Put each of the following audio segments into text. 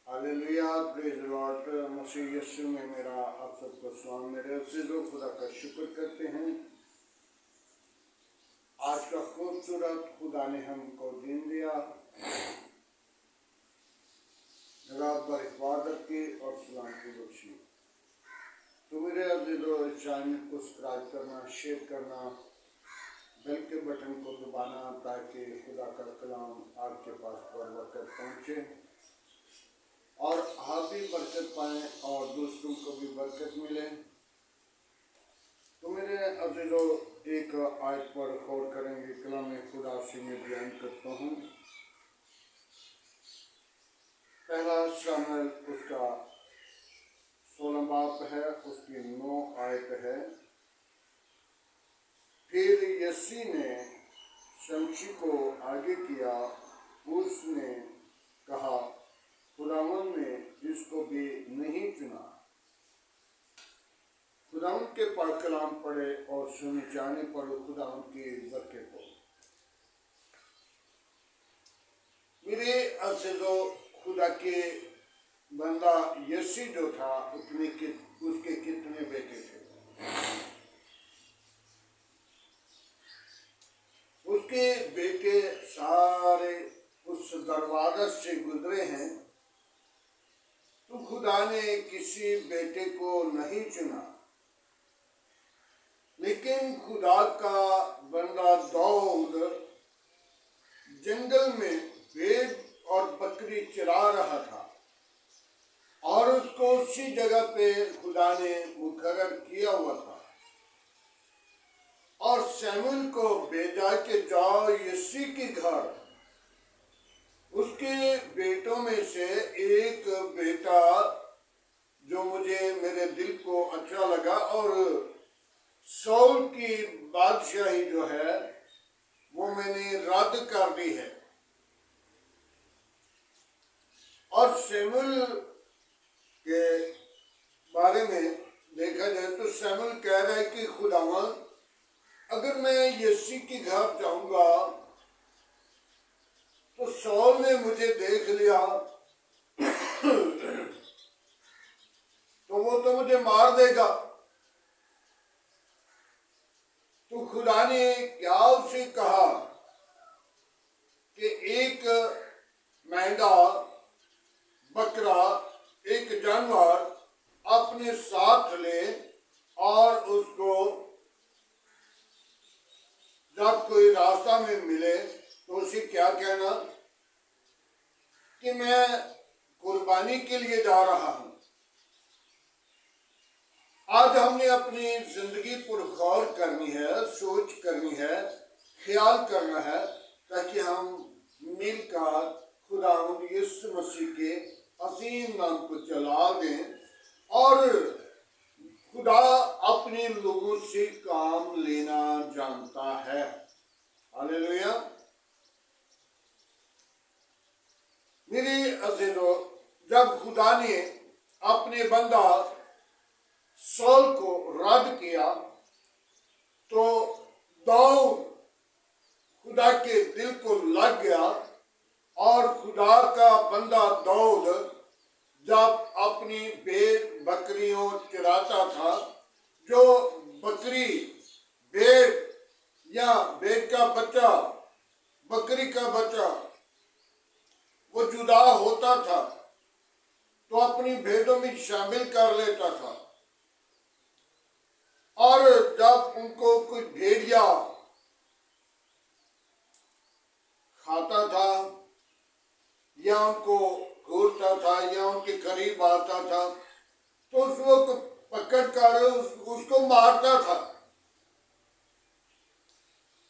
Hallelujah, praise lord. मसीह यीशु में मेरा आप सबको सलाम। मेरे अज़ीज़ों, खुदा का शुक्र करते हैं। आज का खूबसूरत खुदा ने हमको दिन दिया। रात भर इबादत की और सलामती बख्शी। तो मेरे अज़ीज़ों, इस चैनल को सब्सक्राइब करना, शेयर करना, बेल के बटन को दबाना ताकि खुदा का कलाम आपके पास बर वक्त पहुँचे और आप भी बरकत पाएँ और दूसरों को भी बरकत मिले। तो मेरे अज़ीज़ों, एक आयत पर गौर करेंगे। कलाम खुदा से मैं बयान करता हूँ। पहला शामिल उसका 16 बाब है, उसकी 9 आयत है। फिर यसी ने शमशी को आगे किया, उसने कहा, खुदावन ने जिसको भी नहीं चुना। खुदावन के पाक कलाम पढ़े और सुने जाने पर खुदावन की बरकत हो। मेरे अज़ीज़ों, खुदा के बंदा यसी जो था, उसके कितने बेटे थे? उसके बेटे सारे उस दरवाजा से गुजरे हैं। तो खुदा ने किसी बेटे को नहीं चुना, लेकिन खुदा का बंदा दाऊद जंगल में भेड़ और बकरी चरा रहा था और उसको उसी जगह पे खुदा ने मुकर्रर किया हुआ था और शमूएल को भेजा कि जाओ यसी के घर। उसके बेटों में से एक बेटा जो मेरे दिल को अच्छा लगा, और शाऊल की बादशाही जो है वो मैंने रद्द कर दी है। और शमूएल के बारे में देखा जाए तो शमूएल कह रहा है कि खुदावन, अगर मैं यसी के घर जाऊंगा तो शाऊल ने मुझे देख लिया तो वो तो मुझे मार देगा। तो खुदा ने क्या उसे कहा कि एक मेंढा, बकरा, एक जानवर अपने साथ ले और उसको जब कोई रास्ता में मिले तो उसे क्या कहना कि मैं कुर्बानी के लिए जा रहा हूं। आज हमने अपनी जिंदगी पर गौर करनी है, सोच करनी है, ख्याल करना है, ताकि हम मिलकर खुदावंद यीशु मसीह के अजीम नाम को चला दें और खुदा अपने लोगों से काम लेना जानता है। हालेलुया। मेरे अज़ीज़ों, जब खुदा ने अपने बंदा शाऊल को रद्द किया तो दाऊद खुदा के दिल को लग गया और खुदा का बंदा दाऊद जब अपनी भेड़ बकरियों चराता था, जो बकरी भेड़ या भेड़ का बच्चा, बकरी का बच्चा वो जुदा होता था तो अपनी भेड़ों में शामिल कर लेता था। और जब उनको कोई भेड़िया खाता था या उनको घूरता था या उनके करीब आता था तो उसको पकड़ कर उसको मारता था।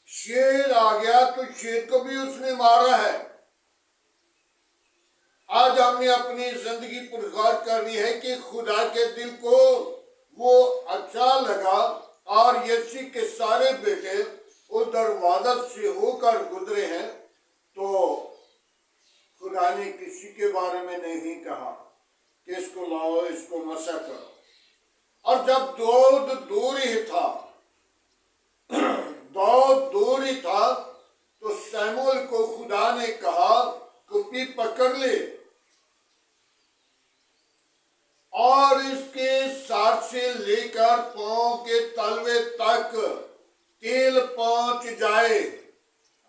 शेर आ गया तो शेर को भी उसने मारा है। आज हमने अपनी जिंदगी पर गौर करनी है कि खुदा के दिल को वो अच्छा लगा और यसी के सारे बेटे उस दरवाजा से होकर गुजरे हैं। तो खुदा ने किसी के बारे में नहीं कहा कि इसको लाओ, इसको मसा करो। और जब दाऊद दूर ही था तो शमूएल को खुदा ने कहा, कुप्पी पकड़ ले और इसके सर से लेकर पांव के तलवे तक तेल पहुंच जाए।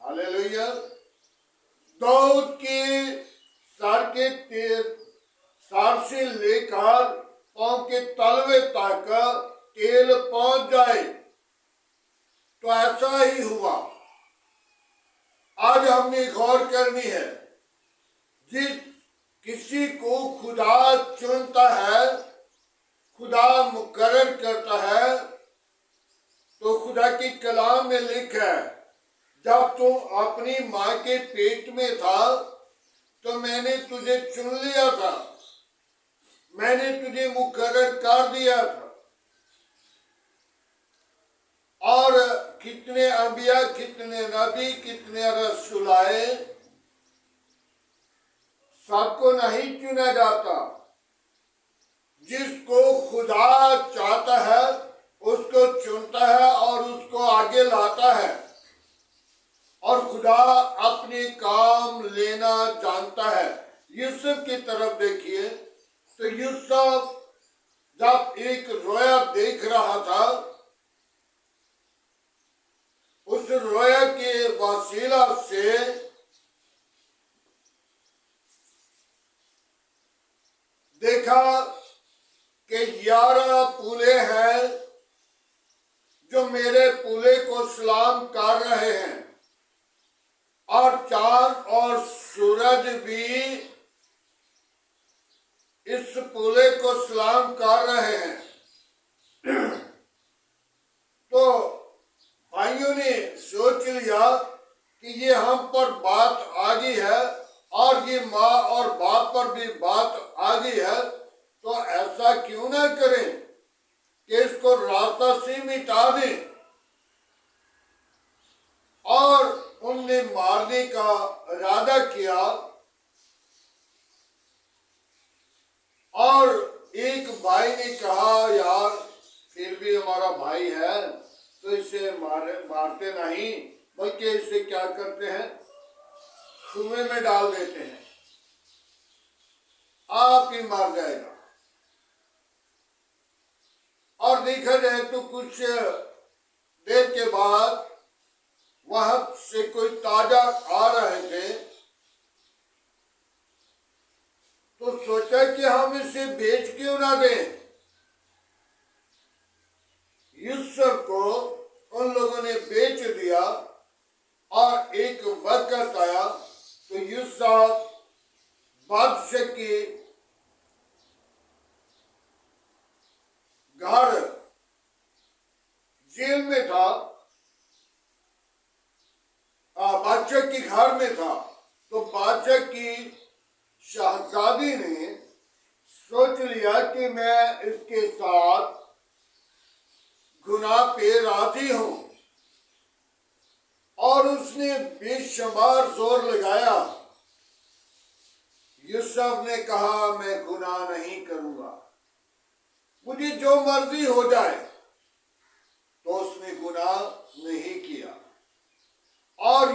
हालेलुया। दाऊद के सर से लेकर पांव के तलवे तक तेल पहुंच जाए। तो ऐसा ही हुआ। आज हमने गौर करनी है, जिस किसी को खुदा चुनता है, खुदा मुकर्रर करता है, तो खुदा की कलाम में लिखा है, जब तुम अपनी माँ के पेट में था तो मैंने तुझे चुन लिया था, मैंने तुझे मुकर्रर कर दिया था। और कितने अंबिया, कितने नबी, कितने रसूल आए, सबको नहीं चुना जाता। जिसको खुदा चाहता है उसको चुनता है और उसको आगे लाता है। और खुदा अपने काम लेना जानता है। यूसुफ की तरफ देखिए, तो यूसुफ जब एक रोया देख रहा था, उस रोया के वसीला से देखा कि 11 पूले हैं जो मेरे पूले को सलाम कर रहे हैं, और चांद और सूरज भी इस पूले को सलाम कर रहे हैं। तो भाइयों ने सोच लिया कि ये हम पर बात आ गई है और ये माँ और बाप पर भी बात आ गई है, तो ऐसा क्यों ना करें कि इसको रास्ता से मिटा दें। और उनने मारने का इरादा किया। और एक भाई ने कहा, यार फिर भी हमारा भाई है तो इसे मारते नहीं, बल्कि इसे क्या करते हैं, कुएं में डाल देते हैं, आप ही मार जाएगा। और देखा जाए तो कुछ देर के बाद वहां से कोई ताजा आ रहे थे, तो सोचा कि हम इसे बेच क्यों ना दें। यूसुफ को उन लोगों ने बेच दिया। और एक वक्त आया तो यूसुफ बादशाह के घर जेल में था, बादशाह के घर में था। तो बादशाह की शहजादी ने सोच लिया कि मैं इसके साथ गुनाह पे राजी हूं, और उसने बेशुमार जोर लगाया। यूसुफ ने कहा, मैं गुनाह नहीं करूंगा, मुझे जो मर्जी हो जाए। तो उसने गुनाह नहीं किया। और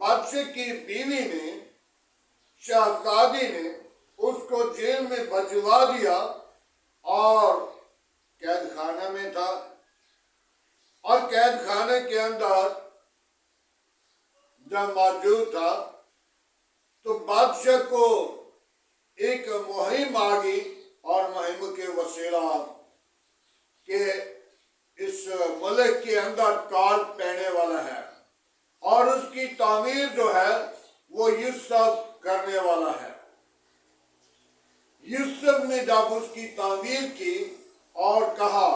बादशाह की बीवी ने, शहजादी ने उसको जेल में भिजवा दिया और कैद खाना में था। और कैद खाने के अंदर जब मौजूद था तो बादशाह को एक मुहिम आ गई, और मुहिम के वसीला के इस मुल्क के अंदर काल पड़ने वाला है, और उसकी तामीर जो है वो यूसुफ करने वाला है। यूसुफ ने जब उसकी तामीर की और कहा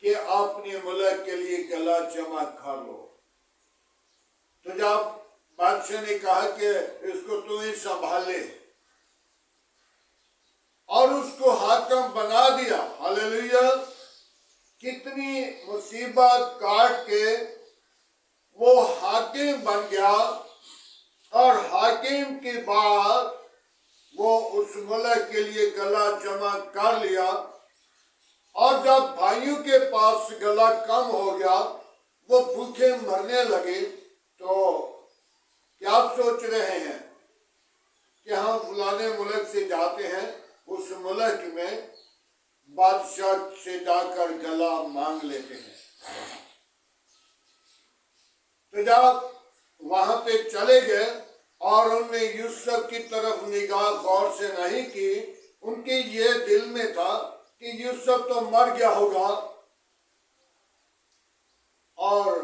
कि अपने मुल्क के लिए गला जमा कर लो, तो जब बादशाह ने कहा कि इसको तू ही संभाले और उसको हाकिम बना दिया। हालेलुया। कितनी मुसीबत काट के वो हाकिम बन गया, और हाकिम के बाद वो उस मुल्क के लिए गला जमा कर लिया। और जब भाइयों के पास गला कम हो गया, वो भूखे मरने लगे, तो क्या सोच रहे हैं कि हम फलाने मुल्क से जाते हैं, उस उस मुल्क में बादशाह से जाकर गला मांग लेते हैं। तो जब वहां पे चले गए और उनने यूसुफ की तरफ निगाह गौर से नहीं की, उनके ये दिल में था कि यूसुफ तो मर गया होगा और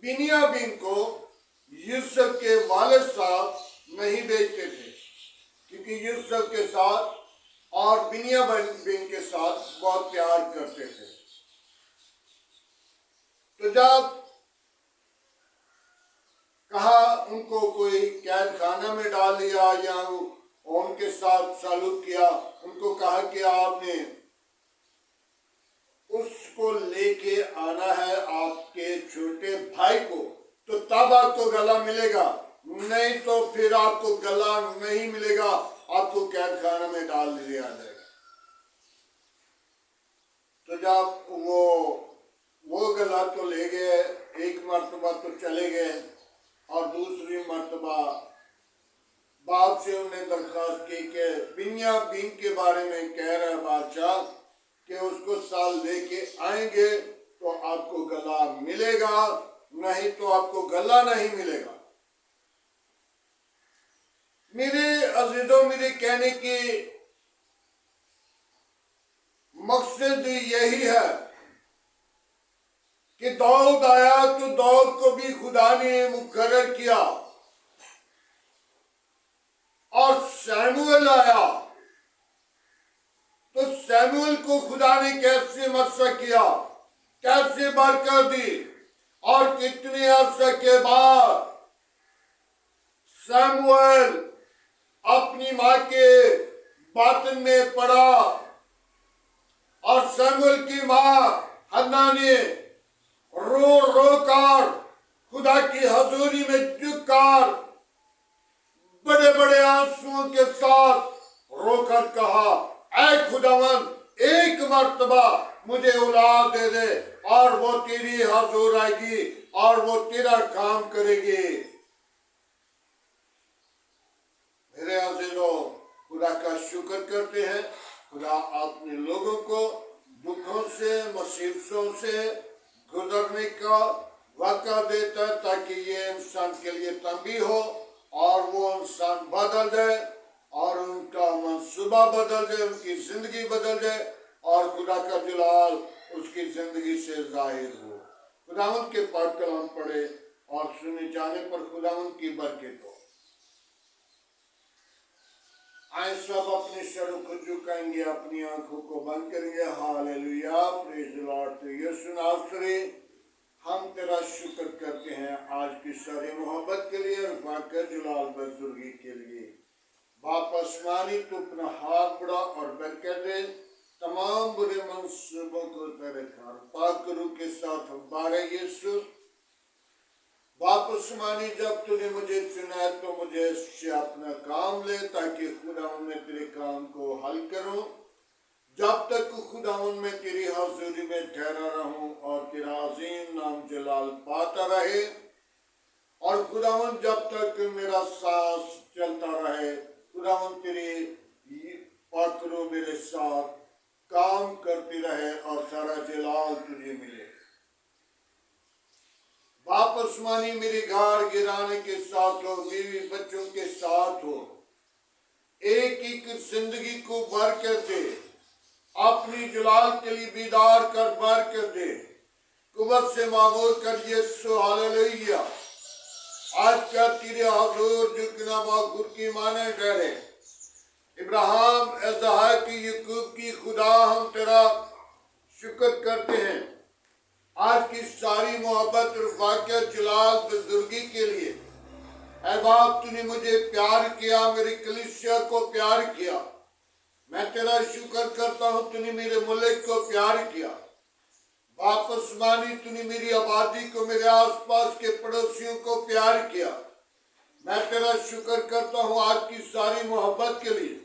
बिन्यामीन को यूसुफ के वालिद साहब नहीं बेचते थे, क्योंकि यूसुफ के साथ और बिन्यामीन के साथ बहुत प्यार करते थे। तो जब कहा उनको कोई कैद खाना में डाल दिया या उनके साथ सलूक किया, उनको कहा कि आपने उसको लेके आना है आपके छोटे भाई को, तो तब आपको गला मिलेगा, नहीं तो फिर आपको गला नहीं मिलेगा, आपको कैद खाना में डाल दिया जाएगा। तो जब वो गला तो ले गए, एक मर्तबा तो चले गए और दूसरी मर्तबा बाप से उन्हें दरखास्त की कि बिन्यामीन के बारे में कह रहा बादशाह कि उसको साल लेके आएंगे तो आपको गला मिलेगा, नहीं तो आपको गला नहीं मिलेगा। मेरे अजीजों, मेरे कहने की मकसद यही है कि दाऊद आया तो दाऊद को भी खुदा ने मुकर्रर किया, और शमूएल आया तो शमूएल को खुदा ने कैसे मस्सा किया, कैसे बरकत दी, और कितने अरसे के बाद शमूएल अपनी माँ के बातन में पड़ा और शमूएल की माँ हन्ना ने रो रो कर खुदा की हजूरी में झुककर बड़े बड़े आंसुओं के साथ रोकर कहा, ऐ खुदावन, एक मर्तबा मुझे औलाद दे दे और वो तेरी हजूर आएगी और वो तेरा काम करेगी। मेरे अजीजों, खुदा का शुक्र करते हैं, खुदा अपने लोगों को दुखों से मुसीबतों से गुजरने का वक़्त देता है ताकि ये इंसान के लिए तंबीह हो और वो इंसान बदल जाए और उनका मंसूबा बदल जाए, उनकी जिंदगी बदल जाए और खुदा का जलाल उसकी जिंदगी से जाहिर हो। खुदावंद के पाक कलाम पढ़े और सुने जाने पर खुदावंद की बरकत हो। आए सब अपने सरों को झुकाएंगे, अपनी आंखों को बंद करेंगे। Hallelujah, praise the Lord. तो यीशु नासरी, हम तेरा शुक्र करते हैं आज की सारी मोहब्बत के लिए और वाक़ई जलाल बुजुर्गी के लिए। बाप आसमानी, तू अपना हाथ बढ़ा और बरकत दे, तमाम बुरे मंसूबों को तेरे घर पाक रूह के साथ हमारे यीशु। बाप आसमानी, जब तूने मुझे चुना है तो मुझे इससे अपना काम ले ताकि खुदावन में तेरे काम को हल करूं। जब तक खुदावन में तेरी हजूरी में ठहरा रहूं और तेरा अजीम नाम जलाल पाता रहे, और खुदावन जब तक मेरा सांस चलता रहे, खुदावन तेरी पाकरो मेरे साथ काम करती रहे और सारा जलाल तुझे मिले। बाप आसमानी, मेरे घर गिराने के साथ हो, बीवी बच्चों के साथ हो, एक एक जिंदगी को बरकत दे, अपनी जलाल के लिए बीदार कर बरकत दे, कुव्वत से मामूर कर यीशु। हालेलुया। आज का तेरे हजूर झुकना बाखुर की माने ठहरे। इब्राहिम, इसहाक, याकूब की खुदा, हम तेरा शुक्र करते हैं आज की सारी मोहब्बत और वाक़या जलाल बुजुर्गी के लिए। ऐ बाप, तूने मुझे प्यार किया, मेरी कलीसिया को प्यार किया, मैं तेरा शुक्र करता हूँ। तूने मेरे मुल्क को प्यार किया बाप आसमानी, तूने मेरी आबादी को, मेरे आसपास के पड़ोसियों को प्यार किया। मैं तेरा शुक्र करता हूँ आज की सारी मोहब्बत के लिए,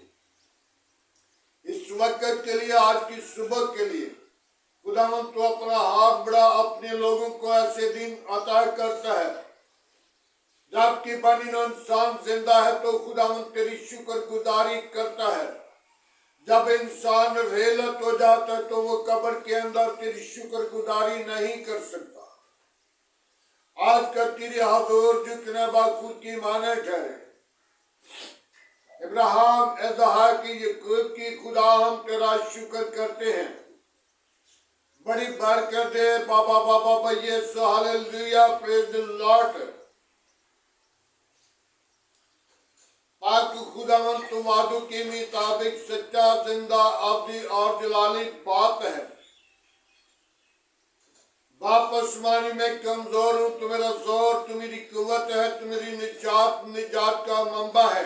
इस वक्त के लिए, आज की सुबह के लिए। खुदावन, तो अपना हाथ बढ़ा, अपने लोगों को ऐसे दिन अता करता है जबकि बनी इंसान जिंदा है तो खुदावन तेरी शुक्रगुजारी करता है। जब इंसान रेलत हो जाता है तो वो कब्र के अंदर तेरी शुक्रगुजारी नहीं कर सकता। आज का तेरे हजूर झुकने बाखुर की माने ठहरे। इब्राहिम इसहाक याकूब की खुदा हम तेरा शुक्र करते हैं। बड़ी बरकत दे बाबा बाबा भैया हालेलुया प्रेज द लॉर्ड। पाक खुदावन तुम वादों के मुताबिक सच्चा जिंदा अब्दी और जलाली बाप है। बाप आसमानी में कमजोर हूँ, तू मेरा जोर, तू मेरी कुव्वत है, तू मेरी निजात का मंबा है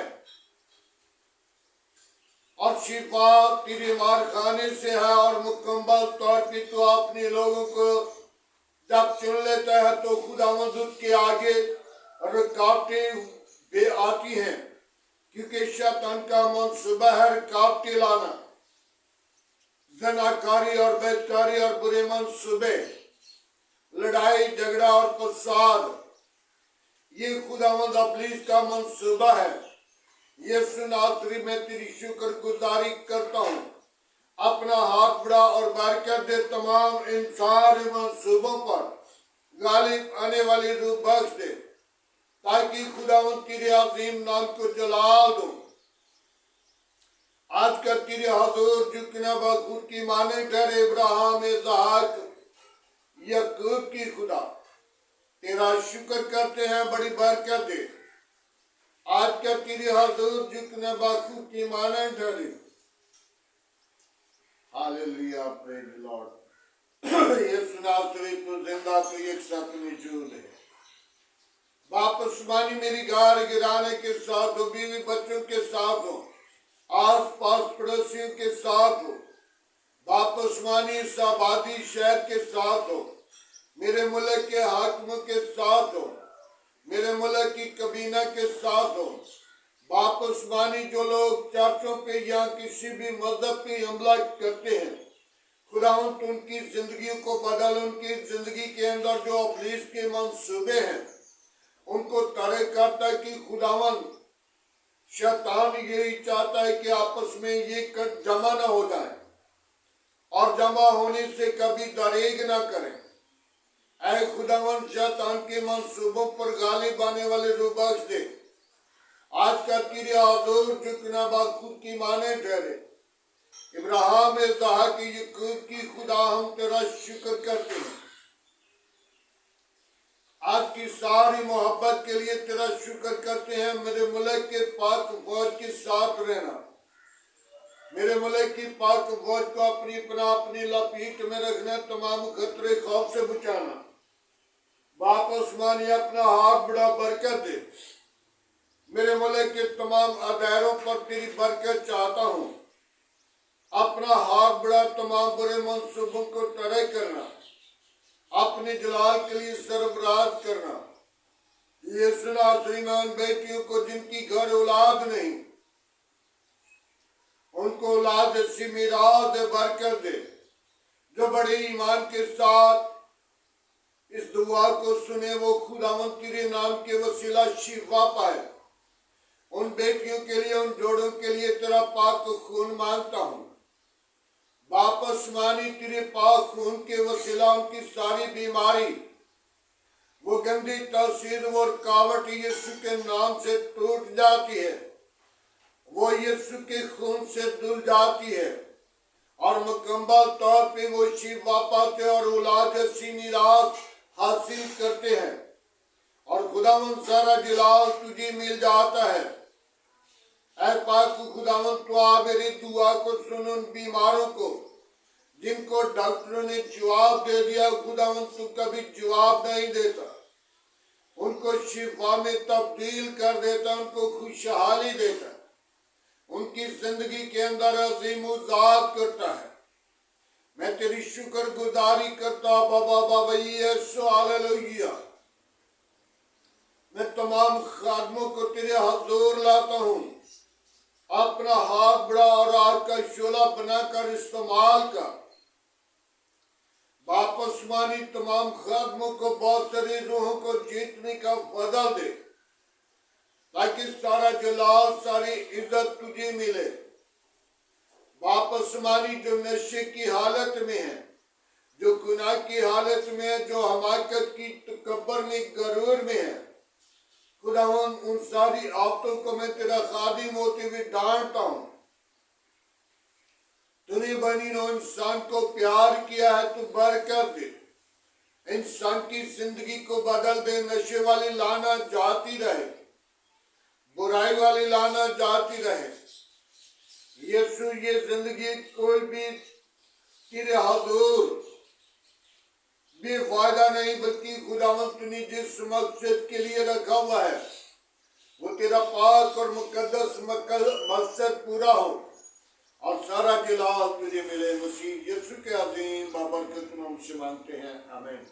और शिफा तेरे मार खाने से है। और मुकम्मल तौर पे तो अपने लोगों को जब चुन लेता है तो खुदावंद उसके आगे रुकावटें भी आती हैं, क्योंकि शैतान का मंसूबा है रुकावटें लाना, ज़नाकारी और बेदकारी और बुरे मंसूबे, लड़ाई झगड़ा और फसाद, ये खुदावंद इब्लीस का मंसूबा है। यीशु नासरी में तेरी शुक्रगुजारी करता हूँ। अपना हाथ बढ़ा और बरकत दे, तमाम इन सारे मंसूबों पर गालिब आने वाली रूह बख्श दे, ताकि खुदावंद तेरे अजीम नाम को जलाल दो। आज का तेरे हजूर झुकना बखूर की माने ठहरे। इब्राहिम इसहाक याकूब की खुदा तेरा शुक्र करते हैं, बड़ी बरकत दे। आज का तेरे हजूर झुकना बखूर की माने ठहरे। Hallelujah praise the lord. Yeshu नासरी तो जिंदा तो एक साथ मौजूद है। बाप आसमानी मेरी गार गिराने के साथ हो, बीवी बच्चों के साथ हो, आस पास पड़ोसियों के साथ हो, बाप आसमानी इस आबादी शहर के साथ हो, मेरे मुल्क के हाकिमों के साथ हो, मेरे मुल्क की कबीना के साथ हो। बाप आसमानी जो लोग चर्चों पे या किसी भी मजहब पे हमला करते हैं, खुदावंद उनकी जिंदगी को बदल, उनकी जिंदगी के अंदर जो इब्लीस के मंसूबे हैं उनको तरे करता है कि खुदावंद शैतान यही चाहता है कि आपस में ये जमा ना हो जाए और जमा होने से कभी दरेग ना करें। ऐ खुदावंद शैतान के मंसूबों पर गालिब आने वाले रूह बख्श दे। आज का तेरे हजूर झुकना बखूर की माने ठहरे। इब्राहिम इसहाक याकूब की खुदा हम तेरा शुक्र करते हैं। आज की सारी मोहब्बत के लिए तेरा शुक्र करते हैं। मेरे मुल्क के पाक फौज के साथ रहना, मेरे मुल्क की पाक फौज को अपनी अपनी लपेट में रखना, तमाम खतरे खौफ से बचाना। बाप आसमानी अपना हाथ बड़ा बरकत दे। मेरे मुल्क के तमाम अदारों पर तेरी बरकत चाहता हूँ। अपना हाथ बड़ा तमाम बुरे मंसूबों को तरे करना, अपने जलाल के लिए सरफराज करना। यीशु नासरी में उन बेटियों को जिनकी घर औलाद नहीं, उनको औलाद ऐसी मीरास दे, बरकत दे। जो बड़े ईमान के साथ इस दुआ को सुने वो खुदावंद तेरे नाम के वसीला शिफा पाए। उन बेटियों के लिए, उन जोड़ों के लिए तेरा पाक खून मांगता हूँ। बाप आसमानी तेरे पाक खून के वसीला उनकी सारी बीमारी, वो गंदी तासीर, वो रुकावट यीशु के नाम से टूट जाती है, वो यीशु के खून से धुल जाती है और मुकम्मल तौर पे वो शिफा पाते और औलाद ऐसी मीरास हासिल करते हैं और खुदावंद सारा जलाल तुझे मिल जाता है। ऐ पाक खुदावंद तो आ मेरी दुआ को सुन। उन बीमारों को जिनको डॉक्टरों ने जवाब दे दिया, खुदावंद तू कभी जवाब नहीं देता, उनको शिफा में तब्दील कर देता, उनको खुशहाली देता, उनकी जिंदगी के अंदर अजीम उजाद करता है। मैं तेरी शुक्र गुजारी करता बाबा बाबा यीशु हालेलुया। मैं तमाम खादमों को तेरे हजूर लाता हूँ। अपना हाथ बड़ा और आग का शोला बनाकर इस्तेमाल कर। बाप आसमानी तमाम खादमों को बहुत सारी रूहों को जीतने का फजल दे। ताकि सारा जलाल, सारी इज्जत तुझे मिले। बाप आसमानी, जो नशे की हालत में है, जो गुनाह की हालत में है, जो हमाकत की तकब्बर में, गरूर में है, खुदावन उन सारी आफतों को मैं तेरा खादिम होते हुए डांटता हूं। तूने बनी नो इंसान को प्यार किया है, तू बरकत दे, इंसान की जिंदगी को बदल दे। नशे वाली लाना जाती रहे, बुराई वाली लाना जाती रहे। यीशु, ये जिंदगी कोई भी तेरे हजूर बेफायदा नहीं, बल्कि खुदावंद तूने जिस मकसद के लिए रखा हुआ है वो तेरा पाक और मुकद्दस मकसद पूरा हो और सारा जलाल तुझे मिले। मसीह यीशु के अजीम बाबरकत नाम से मांगते हैं, आमीन।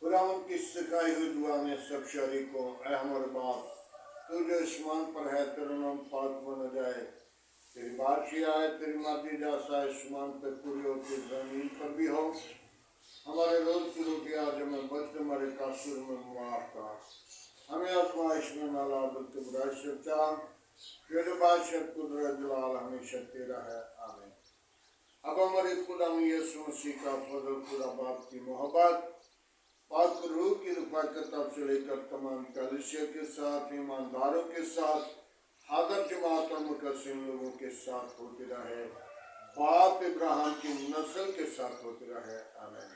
खुदावंद की सिखाई हुई दुआ में सब शरीकों, ऐ हमारे बाप, तू जो आसमान पर है, तेरा नाम पाक माना जाए, तेरी बादशाही आए, तेरी मर्जी जैसा आसमान पर पूरी होती जमीन पर भी हो। हमारे रोज की रोटी आज हमें बच, हमारे कासूर में माफ कर, हमें आजमाइश में न ला, बल्कि बुराई से बचा। तेरे बादशाह कुदरत जलाल हमेशा तेरा है, आमीन। अब हमारे खुदा यीशु मसीह का फजल, खुदा बाप की मोहब्बत, पाक रूह की रफाकत से लेकर तमाम कलीसिया के साथ, ईमानदारों के साथ, हादर जमात और मुकस्सिम लोगों के साथ होते रहे, बाप इब्राहिम की नस्ल के साथ होते रहे, आमीन।